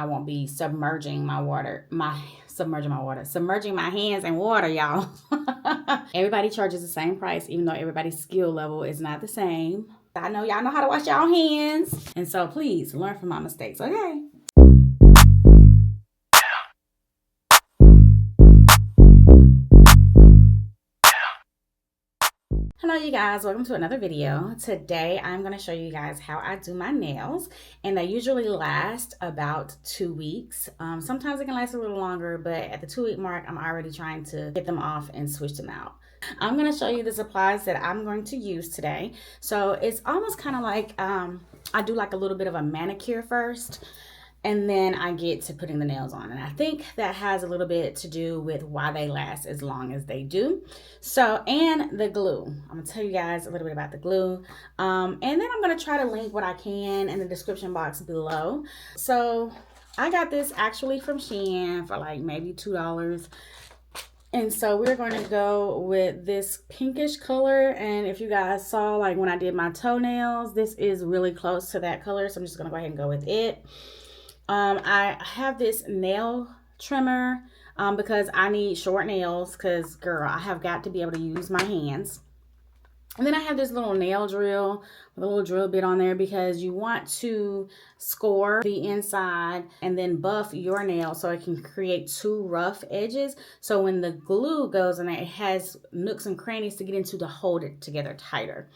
I won't be submerging my hands in water, y'all. Everybody charges the same price, even though everybody's skill level is not the same. I know y'all know how to wash y'all hands, and so please learn from my mistakes, okay? Hello you guys, welcome to another video. Today I'm going to show you guys how I do my nails, and they usually last about 2 weeks. Sometimes it can last a little longer, but at the 2-week mark I'm already trying to get them off and switch them out. I'm going to show you the supplies that I'm going to use today. So it's almost kind of like I do like a little bit of a manicure first, and then I get to putting the nails on. And I think that has a little bit to do with why they last as long as they do. So, and the glue. I'm gonna tell you guys a little bit about the glue. And then I'm gonna try to link what I can in the description box below. So I got this actually from Shein for like maybe $2. And so we're going to go with this pinkish color. And if you guys saw, like when I did my toenails, this is really close to that color. So I'm just gonna go ahead and go with it. I have this nail trimmer because I need short nails because, girl, I have got to be able to use my hands. And then I have this little nail drill with a little drill bit on there because you want to score the inside and then buff your nail so it can create 2 rough edges. So when the glue goes in there, it has nooks and crannies to get into to hold it together tighter.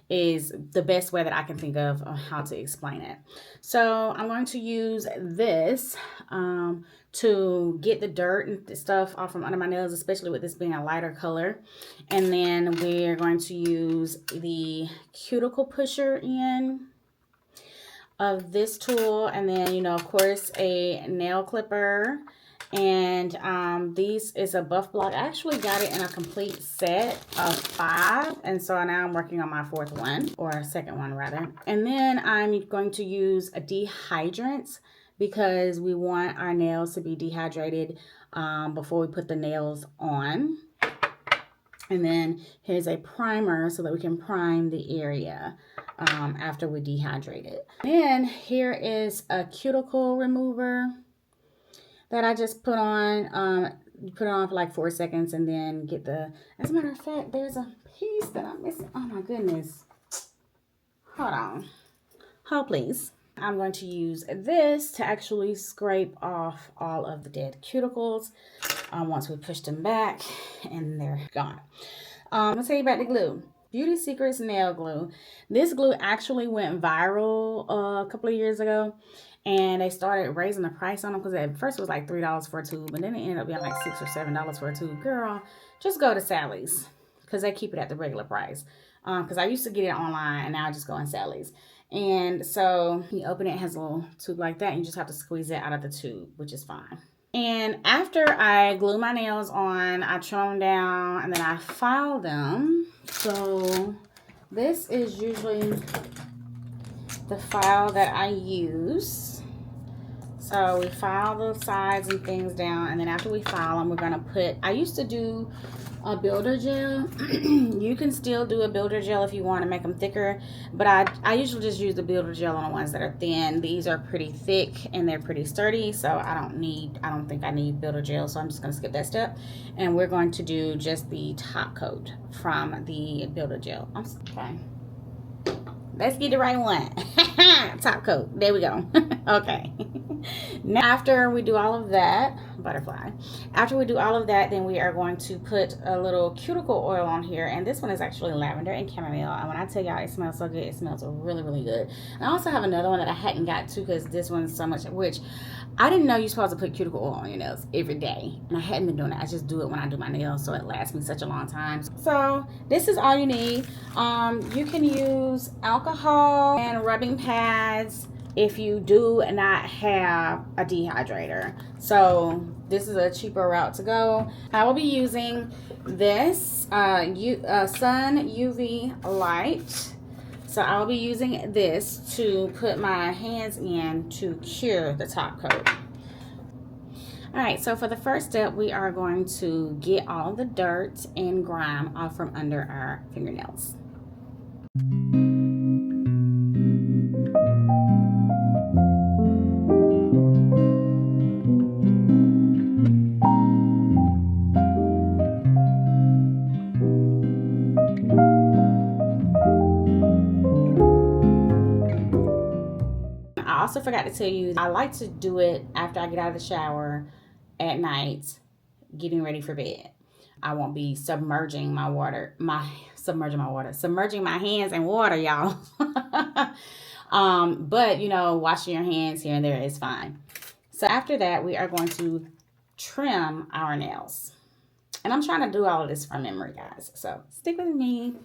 Is the best way that I can think of how to explain it. So I'm going to use this to get the dirt and stuff off from under my nails, especially with this being a lighter color. And then we're going to use the cuticle pusher end of this tool, and then, you know, of course, a nail clipper. And this is a buff block. I actually got it in a complete set of 5, and so now I'm working on my 4th one, or 2nd one rather. And then I'm going to use a dehydrant because we want our nails to be dehydrated before we put the nails on. And then here's a primer so that we can prime the area after we dehydrate it. Then here is a cuticle remover that I just put on. You put it on for like 4 seconds and then get the, as a matter of fact, there's a piece that I'm missing. Oh my goodness. Hold on. Hold please. I'm going to use this to actually scrape off all of the dead cuticles once we push them back and they're gone. I'm going to tell you about the glue. Beauty Secrets nail glue. This glue actually went viral a couple of years ago, and they started raising the price on them because at first it was like $3 for a tube, and then it ended up being like $6 or $7 for a tube. Girl, just go to Sally's because they keep it at the regular price. Because I used to get it online, and now I just go in Sally's. And so you open it, it has a little tube like that, and you just have to squeeze it out of the tube, which is fine. And after I glue my nails on, I trim them down, and then I file them. So this is usually the file that I use. So we file the sides and things down, and then after we file them, we're gonna put, I used to do a builder gel. You can still do a builder gel if you want to make them thicker, but I usually just use the builder gel on the ones that are thin. These are pretty thick and they're pretty sturdy, so I don't think I need builder gel, so I'm just gonna skip that step, and we're going to do just the top coat from the builder gel. Okay, let's get the right one. Top coat, there we go. Okay. Now, after we do all of that, butterfly, after we do all of that, then we are going to put a little cuticle oil on here, and this one is actually lavender and chamomile, and when I tell y'all it smells so good, it smells really, really good. And I also have another one that I hadn't got to because this one's so much, which I didn't know you're supposed to put cuticle oil on your nails every day, and I hadn't been doing it. I just do it when I do my nails, so it lasts me such a long time. So this is all you need. You can use alcohol and rubbing pads if you do not have a dehydrator. So this is a cheaper route to go. I will be using this Sun UV light. So I'll be using this to put my hands in to cure the top coat. All right, so for the first step, we are going to get all the dirt and grime off from under our fingernails. forgot to tell you, I like to do it after I get out of the shower at night, getting ready for bed. I won't be submerging my hands in water, y'all. But you know, washing your hands here and there is fine. So after that, we are going to trim our nails. And I'm trying to do all of this from memory, guys. So stick with me.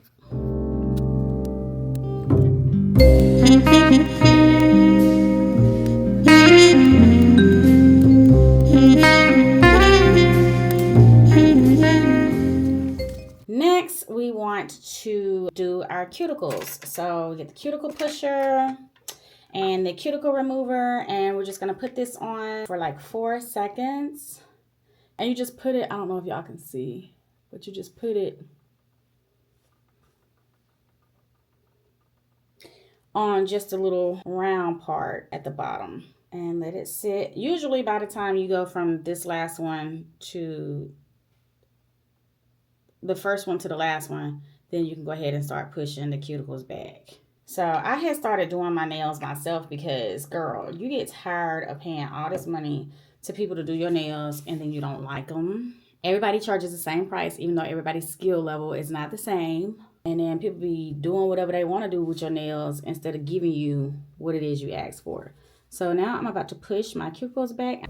Next, we want to do our cuticles. So get the cuticle pusher and the cuticle remover, and we're just going to put this on for like 4 seconds. And you just put it, I don't know if y'all can see, but you just put it on just a little round part at the bottom and let it sit. Usually by the time you go from this last one to the first one to the last one, then you can go ahead and start pushing the cuticles back. So I had started doing my nails myself because, girl, you get tired of paying all this money to people to do your nails and then you don't like them. Everybody charges the same price, even though everybody's skill level is not the same. And then people be doing whatever they want to do with your nails instead of giving you what it is you asked for. So now I'm about to push my cuticles back.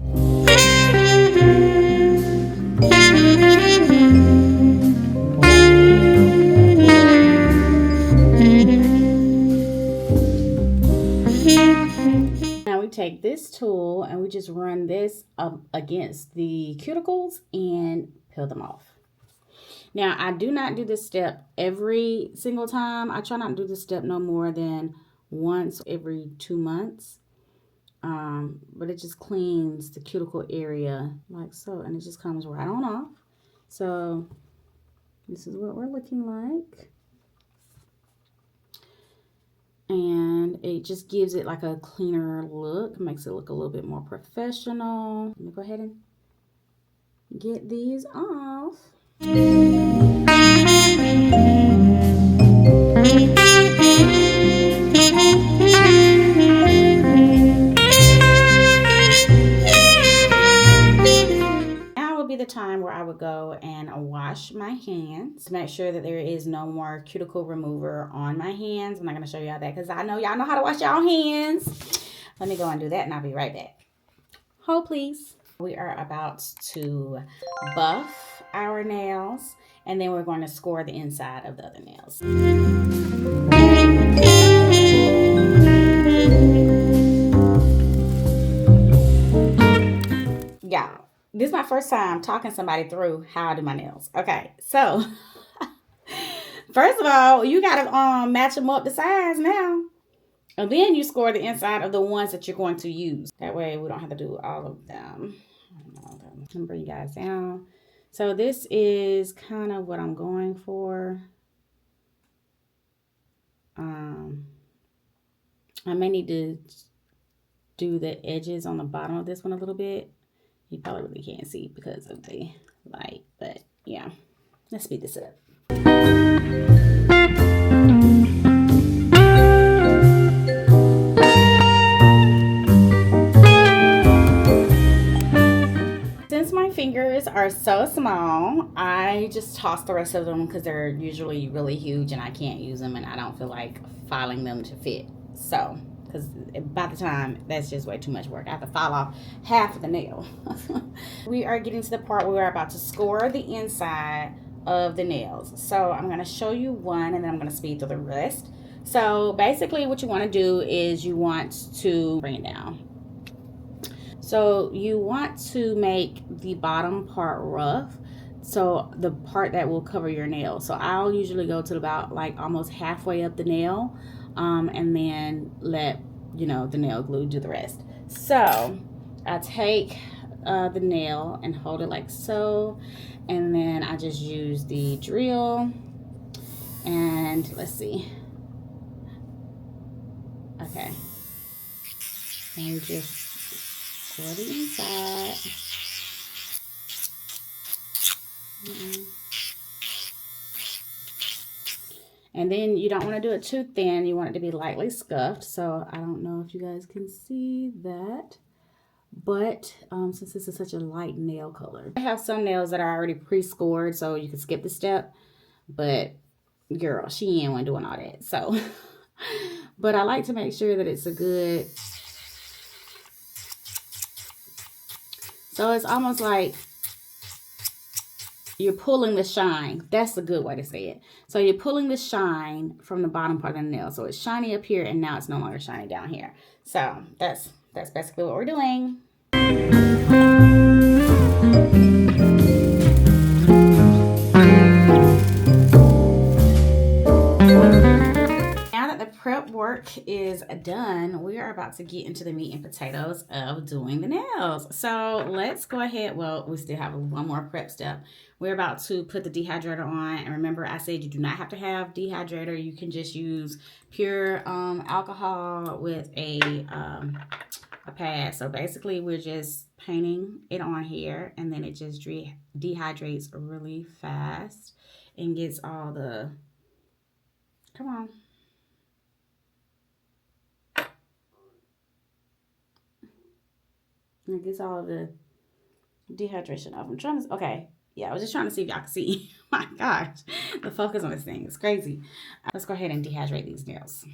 Now we take this tool and we just run this up against the cuticles and peel them off. Now, I do not do this step every single time. I try not to do this step no more than once every 2 months. But it just cleans the cuticle area like so, and it just comes right on off. So this is what we're looking like. And it just gives it like a cleaner look, makes it look a little bit more professional. Let me go ahead and get these off. Now would be the time where I would go and wash my hands to make sure that there is no more cuticle remover on my hands. I'm not going to show y'all that because I know y'all know how to wash y'all hands. Let me go and do that and I'll be right back. Hold please. We are about to buff our nails and then we're going to score the inside of the other nails. Y'all, this is my first time talking somebody through how I do my nails. Okay, so first of all, you gotta match them up to size now. And then you score the inside of the ones that you're going to use. That way we don't have to do all of them. I'm gonna bring you guys down. So this is kind of what I'm going for. I may need to do the edges on the bottom of this one a little bit. You probably really can't see because of the light, but yeah, let's speed this up. Since my fingers are so small, I just toss the rest of them because they're usually really huge and I can't use them and I don't feel like filing them to fit. So, because by the time, that's just way too much work. I have to file off half of the nail. We are getting to the part where we're about to score the inside of the nails. So I'm going to show you one and then I'm going to speed through the rest. So basically what you want to do is you want to bring it down. So you want to make the bottom part rough, so the part that will cover your nail. So I'll usually go to about like almost halfway up the nail, and then let the nail glue do the rest. So I take the nail and hold it like so, and then I just use the drill and let's see. Okay, and just score the inside. And then you don't want to do it too thin. You want it to be lightly scuffed. So I don't know if you guys can see that. But since this is such a light nail color, I have some nails that are already pre-scored, so you can skip the step. But girl, she ain't one doing all that. So, but I like to make sure that it's a good. So it's almost like you're pulling the shine. That's a good way to say it. So you're pulling the shine from the bottom part of the nail. So it's shiny up here, and now it's no longer shiny down here. So that's basically what we're doing. Now that the prep work is done, we are about to get into the meat and potatoes of doing the nails. So let's go ahead. Well, we still have one more prep step. We're about to put the dehydrator on. And remember, I said you do not have to have dehydrator. You can just use pure alcohol with a pad. So basically, we're just painting it on here, and then it just dehydrates really fast and gets all the, come on. And it gets all of the dehydration off. I'm trying to, okay. Yeah, I was just trying to see if y'all can see. My gosh, the focus on this thing is crazy. Let's go ahead and dehydrate these nails.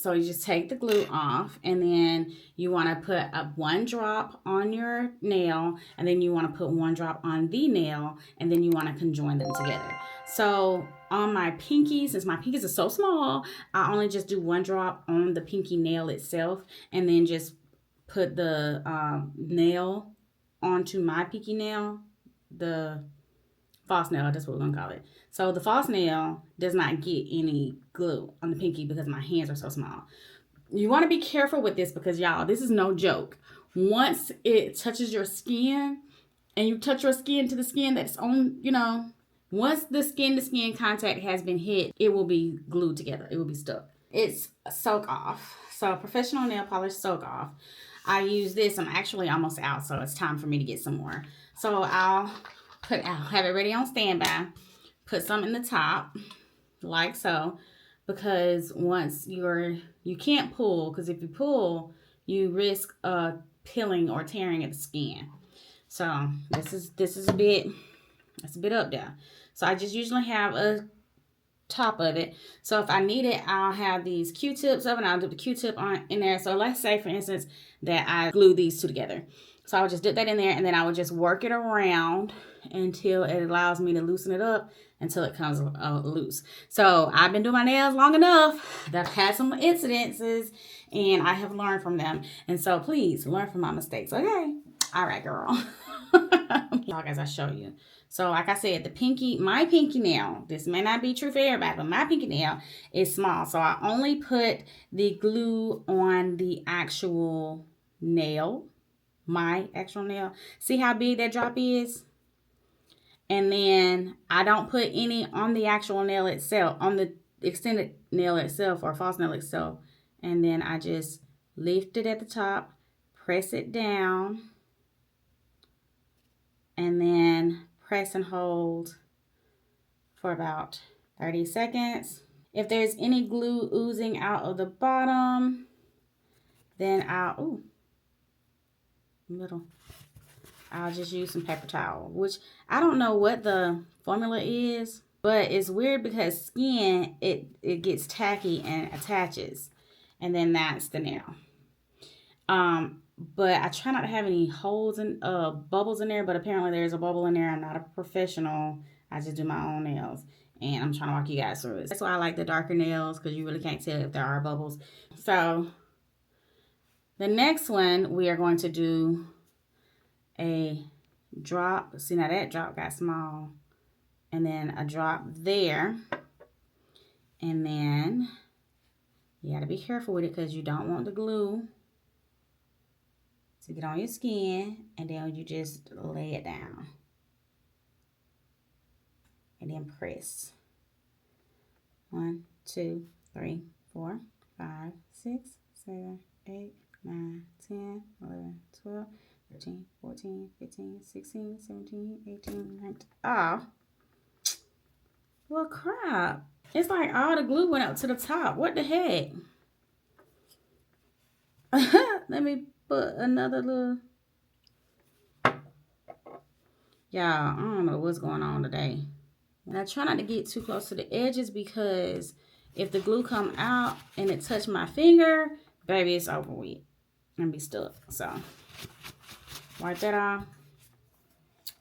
So you just take the glue off, and then you want to put one drop on your nail, and then you want to put one drop on the nail, and then you want to conjoin them together. So on my pinky, since my pinkies are so small, I only just do one drop on the pinky nail itself, and then just put the nail onto my pinky nail, the false nail, that's what we're gonna call it. So the false nail does not get any glue on the pinky because my hands are so small. You want to be careful with this because y'all, this is no joke. Once it touches your skin and you touch your skin to the skin that's on, you know, once the skin to skin contact has been hit, it will be glued together. It will be stuck. It's soak off. So professional nail polish soak off. I use this. I'm actually almost out, so it's time for me to get some more. So I'll have it ready on standby. Put some in the top, like so, because once you can't pull, because if you pull, you risk peeling or tearing at the skin. So this is a bit up there. So I just usually have a top of it. So if I need it, I'll have these Q-tips up, and I'll dip the Q-tip on in there. So let's say, for instance, that I glue these two together. So I would just dip that in there, and then I would just work it around until it allows me to loosen it up until it comes loose. So I've been doing my nails long enough that I've had some incidences, and I have learned from them. And so please learn from my mistakes, okay? All right, girl. Y'all, as I show you. So like I said, my pinky nail, this may not be true for everybody, but my pinky nail is small. So I only put the glue on the actual nail, my actual nail. See how big that drop is? And then I don't put any on the actual nail itself, on the extended nail itself or false nail itself. And then I just lift it at the top, press it down, and then press and hold for about 30 seconds. If there's any glue oozing out of the bottom, then I'll just use some paper towel, which I don't know what the formula is, but it's weird because skin, it gets tacky and attaches, and then that's the nail. But I try not to have any holes and bubbles in there, but apparently there's a bubble in there. I'm not a professional. I just do my own nails, and I'm trying to walk you guys through it. That's why I like the darker nails, because you really can't tell if there are bubbles. So the next one, we are going to do a drop. See, now that drop got small, and then a drop there, and then you got to be careful with it because you don't want the glue to get on your skin, and then you just lay it down and then press. 1, 2, 3, 4, 5, 6, 7, 8, 9, 10, 11, 12, 13, 14, 15, 16, 17, 18, 19. Oh, well, crap. It's like all the glue went up to the top. What the heck? Let me put another little... Y'all, I don't know what's going on today. And I try not to get too close to the edges because if the glue come out and it touch my finger, baby, it's over with and be stuck. So wipe that off.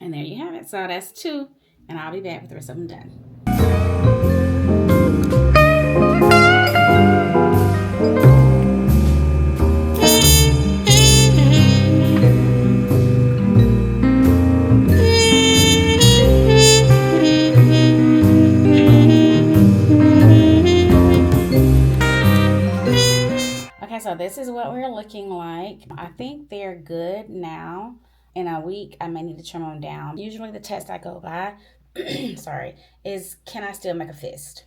And there you have it. So that's 2. And I'll be back with the rest of them done. Okay, so this is what we're looking like. I think they're good now. In a week, I may need to trim them down. Usually the test I go by, sorry, is can I still make a fist?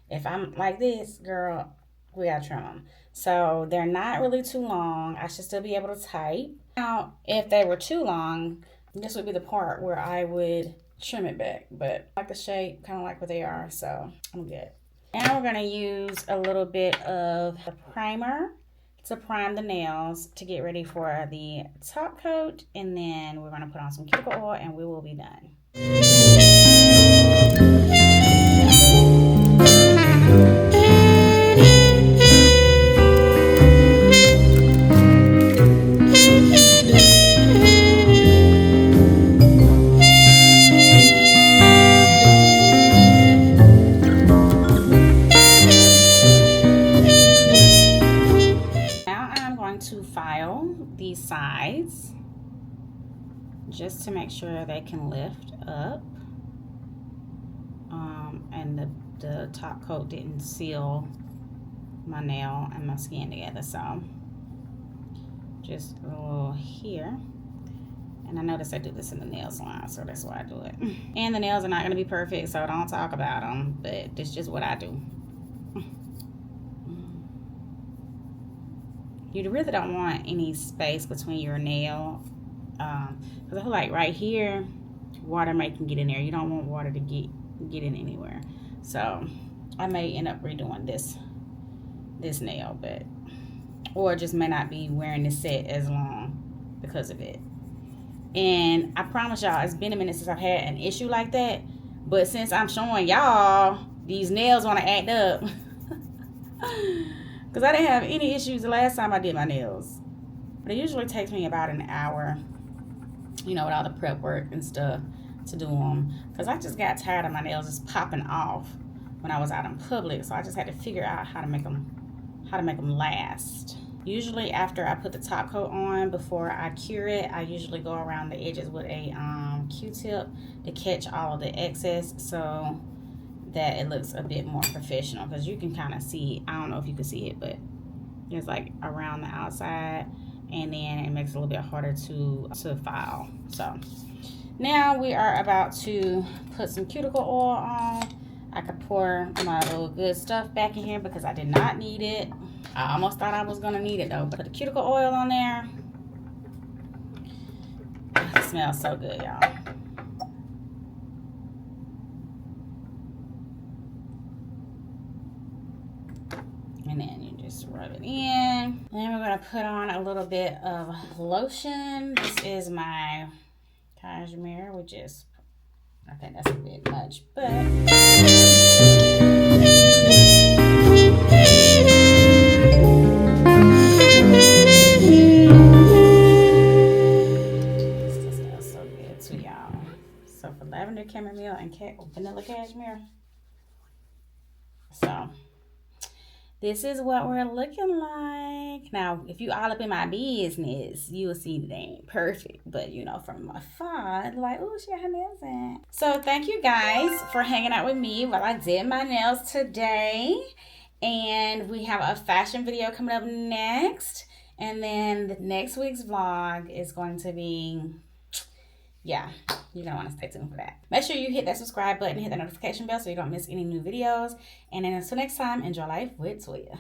If I'm like this, girl, we gotta trim them. So they're not really too long. I should still be able to type. Now, if they were too long, this would be the part where I would trim it back. But I like the shape, kind of like what they are, so I'm good. Now we're gonna use a little bit of the primer to prime the nails to get ready for the top coat. And then we're gonna put on some cuticle oil and we will be done. To file these sides just to make sure they can lift up and the top coat didn't seal my nail and my skin together. So just a little here, and I notice I do this in the nail salon, so that's why I do it. And the nails are not going to be perfect, so don't talk about them, but it's just what I do. You really don't want any space between your nail, because I feel like right here, water can get in there. You don't want water to get in anywhere. So I may end up redoing this nail, or just may not be wearing this set as long because of it. And I promise y'all, it's been a minute since I've had an issue like that. But since I'm showing y'all, these nails want to act up. Because I didn't have any issues the last time I did my nails. But it usually takes me about an hour, with all the prep work and stuff to do them. Because I just got tired of my nails just popping off when I was out in public. So I just had to figure out how to make them last. Usually after I put the top coat on, before I cure it, I usually go around the edges with a Q-tip to catch all of the excess, so that it looks a bit more professional. Because you can kind of see, I don't know if you can see it, but it's like around the outside, and then it makes it a little bit harder to file. So now we are about to put some cuticle oil on. I could pour my little good stuff back in here because I did not need it. I almost thought I was gonna need it though. Put the cuticle oil on there. It smells so good, y'all. And then you just rub it in. Then we're gonna put on a little bit of lotion. This is my cashmere, which is, I think that's a bit much, but this smells so good too, y'all. So for lavender, chamomile, and vanilla cashmere. So this is what we're looking like. Now, if you all up in my business, you will see that they ain't perfect. But, from afar, like, oh, she got her nails in. So, thank you guys for hanging out with me while I did my nails today. And we have a fashion video coming up next. And then the next week's vlog is going to be yeah, you're gonna want to stay tuned for that. Make sure you hit that subscribe button, hit that notification bell so you don't miss any new videos. And then until next time, enjoy life with Toya.